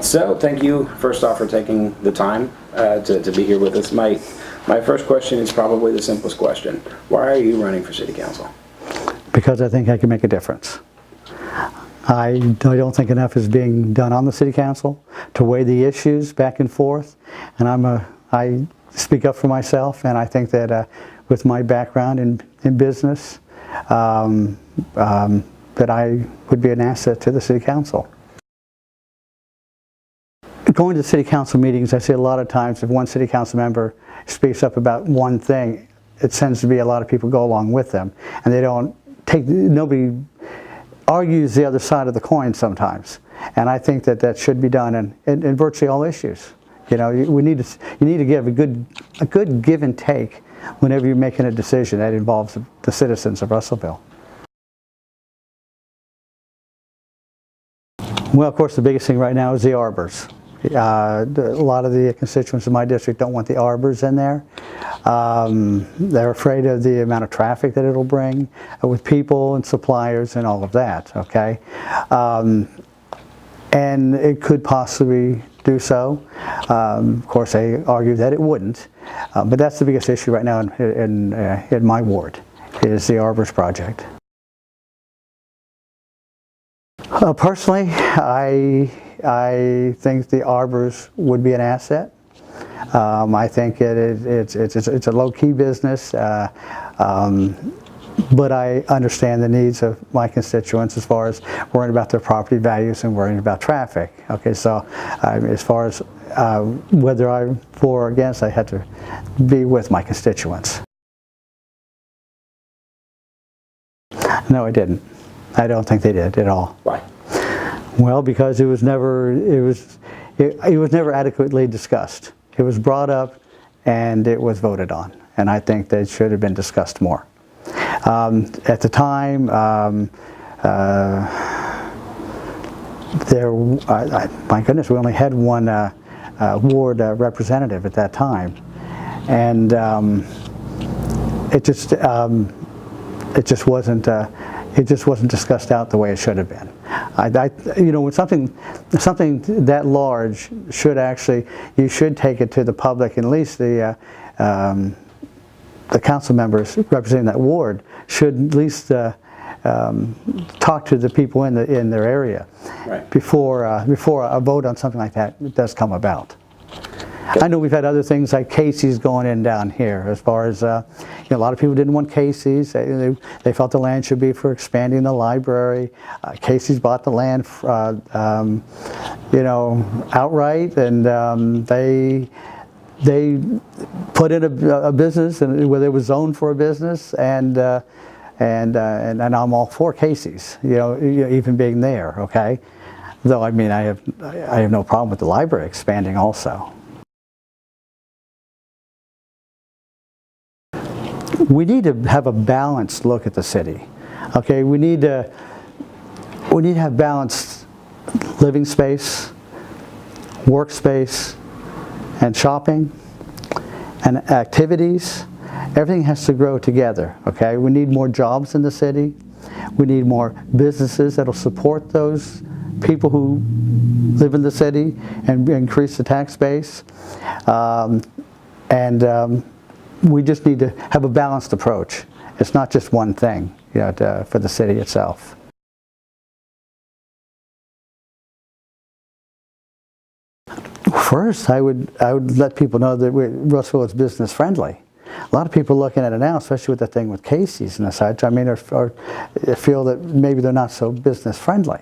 So, thank you first off for taking the time to be here with us. My first question is probably the simplest question. Why are you running for City Council? Because I think I can make a difference. I don't think enough is being done on the City Council to weigh the issues back and forth, and I speak up for myself, and I think that with my background in business, that I would be an asset to the City Council. Going to City Council meetings, I see a lot of times if one City Council member speaks up about one thing, it tends to be a lot of people go along with them, and they don't take, nobody argues the other side of the coin sometimes. And I think that that should be done in virtually all issues. You know, you need to give a good give and take whenever you're making a decision that involves the citizens of Russellville. Well, of course, the biggest thing right now is the Arbors. A lot of the constituents in my district don't want the Arbors in there. They're afraid of the amount of traffic that it'll bring with people and suppliers and all of that, okay? And it could possibly do so. Of course, they argue that it wouldn't. But that's the biggest issue right now in my ward, is the Arbors project. Personally, I think the Arbors would be an asset. I think it's a low-key business, but I understand the needs of my constituents as far as worrying about their property values and worrying about traffic. Okay, so as far as whether I'm for or against, I had to be with my constituents. No, I didn't. I don't think they did at all. Why? Well, because it was never adequately discussed. It was brought up and it was voted on, and I think that it should have been discussed more. At the time, my goodness, we only had one ward representative at that time, and it just wasn't discussed out the way it should have been. You know, when something that large should actually, you should take it to the public, and at least the council members representing that ward should at least talk to the people in their area, right, before a vote on something like that does come about. I know we've had other things like Casey's going in down here, as far as, you know, a lot of people didn't want Casey's. They felt the land should be for expanding the library. Casey's bought the land, you know, outright, and they put in a business where they was zoned for a business, and I'm all for Casey's, you know, even being there, okay? Though, I mean, I have no problem with the library expanding also. We need to have a balanced look at the city. Okay, we need to have balanced living space, workspace, and shopping, and activities. Everything has to grow together. Okay, we need more jobs in the city. We need more businesses that'll support those people who live in the city and increase the tax base. We just need to have a balanced approach. It's not just one thing, you know, for the city itself. First, I would let people know that Russellville is business friendly. A lot of people looking at it now, especially with the thing with Casey's and such, I mean, or feel that maybe they're not so business friendly.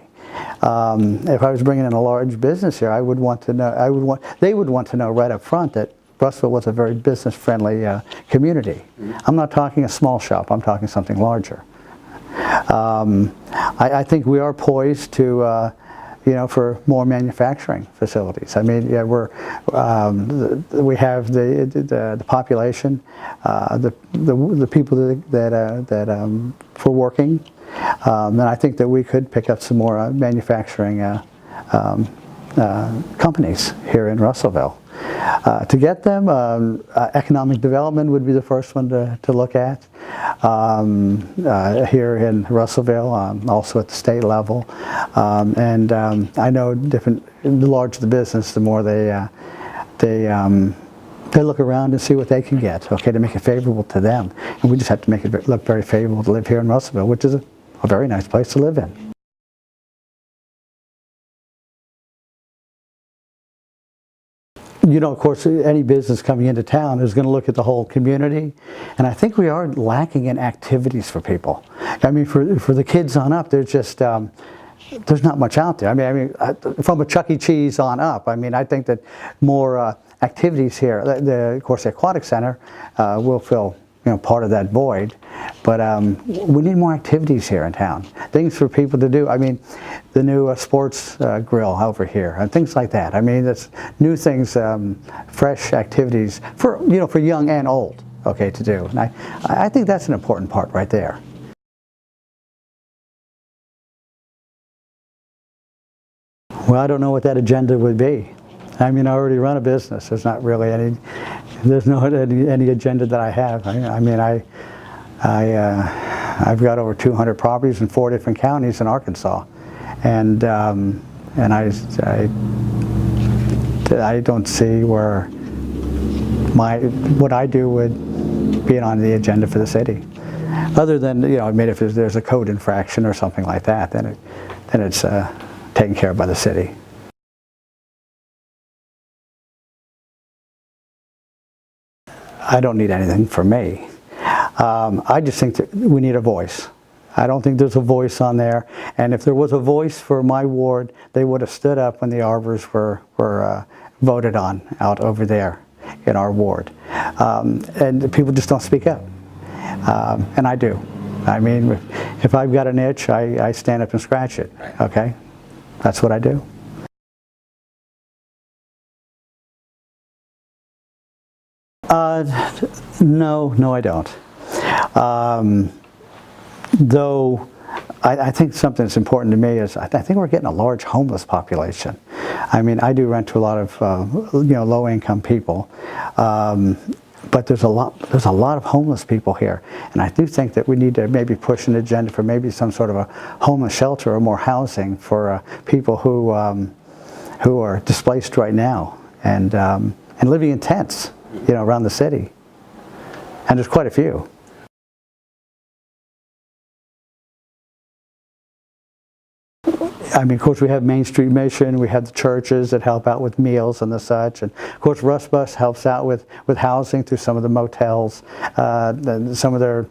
If I was bringing in a large business here, I would want to know. They would want to know right up front that Russellville was a very business-friendly community. Mm-hmm. I'm not talking a small shop, I'm talking something larger. I think we are poised to, you know, for more manufacturing facilities. I mean, yeah, we have the population, the people that for working, and I think that we could pick up some more manufacturing companies here in Russellville. To get them, economic development would be the first one to look at. here in Russellville, also at the state level. I know the larger the business, the more they look around and see what they can get, okay, to make it favorable to them. And we just have to make it look very favorable to live here in Russellville, which is a very nice place to live in. You know, of course, any business coming into town is going to look at the whole community, and I think we are lacking in activities for people. I mean, for the kids on up, there's just there's not much out there. I mean, from a Chuck E. Cheese on up, I mean, I think that more activities here. Of course, the aquatic center will fill, you know, part of that void, but we need more activities here in town. Things for people to do. I mean, the new sports grill over here and things like that. I mean, that's new things, fresh activities for, you know, for young and old, okay, to do. And I think that's an important part right there. Well, I don't know what that agenda would be. I mean, I already run a business. There's not really any. There's no any agenda that I have. I mean, I've got over 200 properties in 4 different counties in Arkansas, and I don't see where what I do would be on the agenda for the city, other than, you know, I mean, if there's a code infraction or something like that, then it's taken care of by the city. I don't need anything for me. I just think that we need a voice. I don't think there's a voice on there, and if there was a voice for my ward, they would have stood up when the Arbors were voted on out over there in our ward. And people just don't speak up, and I do. I mean, if I've got an itch, I stand up and scratch it, okay? That's what I do. No, I don't. Though I think something that's important to me is I think we're getting a large homeless population. I mean, I do rent to a lot of you know, low-income people, but there's a lot of homeless people here, and I do think that we need to maybe push an agenda for maybe some sort of a homeless shelter or more housing for people who are displaced right now and living in tents, you know, around the city, and there's quite a few. I mean, of course, we have Main Street Mission, we have the churches that help out with meals and the such, and of course, Russ Bus helps out with housing through some of the motels, some of their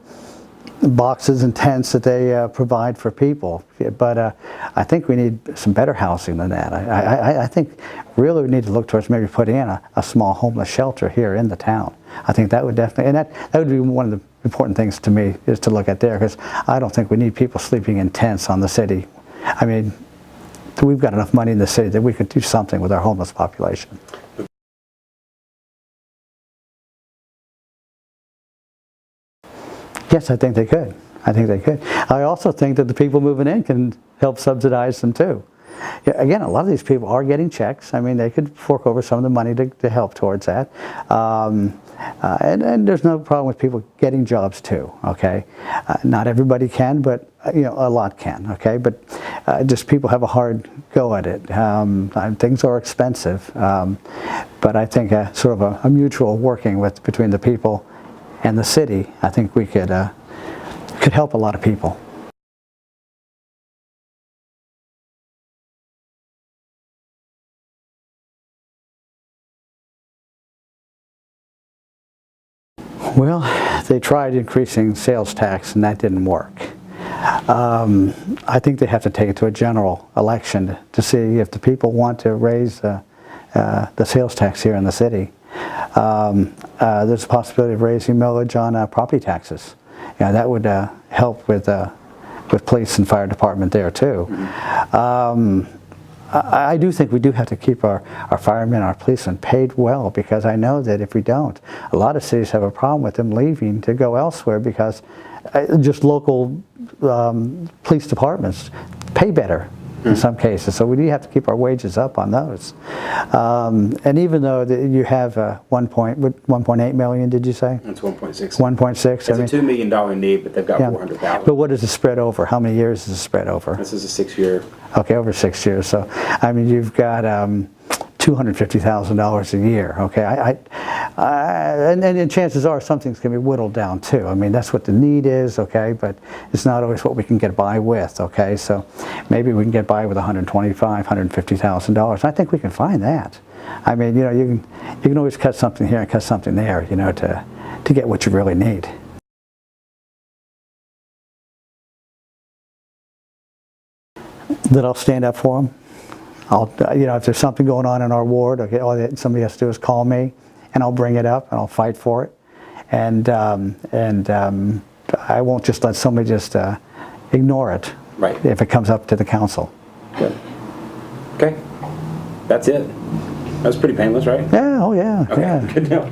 boxes and tents that they provide for people. But I think we need some better housing than that. I think really we need to look towards maybe putting in a small homeless shelter here in the town. I think that would definitely, and that would be one of the important things to me, is to look at there, because I don't think we need people sleeping in tents on the city. I mean, we've got enough money in the city that we could do something with our homeless population. Yes, I think they could. I think they could. I also think that the people moving in can help subsidize them too. Again, a lot of these people are getting checks. I mean, they could fork over some of the money to help towards that. And there's no problem with people getting jobs too, okay? Not everybody can, but you know, a lot can, okay? But just people have a hard go at it. Things are expensive, but I think sort of a mutual working between the people and the city, I think we could help a lot of people. Well, they tried increasing sales tax and that didn't work. I think they have to take it to a general election to see if the people want to raise the sales tax here in the city. There's a possibility of raising millage on property taxes. Yeah, that would help with police and fire department there too. I do think we do have to keep our firemen, our policemen paid well, because I know that if we don't, a lot of cities have a problem with them leaving to go elsewhere because just local police departments pay better in some cases. So we do have to keep our wages up on those. And even though you have 1.8 million, did you say? It's 1.6. 1.6. It's a $2 million need, but they've got 400,000. But what is it spread over? How many years is it spread over? This is a 6-year. Okay, over 6 years. So, I mean, you've got $250,000 a year. Okay, and chances are something's going to be whittled down too. I mean, that's what the need is. Okay, but it's not always what we can get by with. Okay, so maybe we can get by with $125,000, $150,000. I think we can find that. I mean, you know, you can always cut something here and cut something there. You know, to get what you really need. That I'll stand up for them. You know, if there's something going on in our ward, okay, all that somebody has to do is call me, and I'll bring it up, and I'll fight for it, and I won't just let somebody just ignore it. Right. If it comes up to the council. Good. Okay. That's it. That was pretty painless, right? Yeah. Oh yeah. Okay. Yeah. Good deal.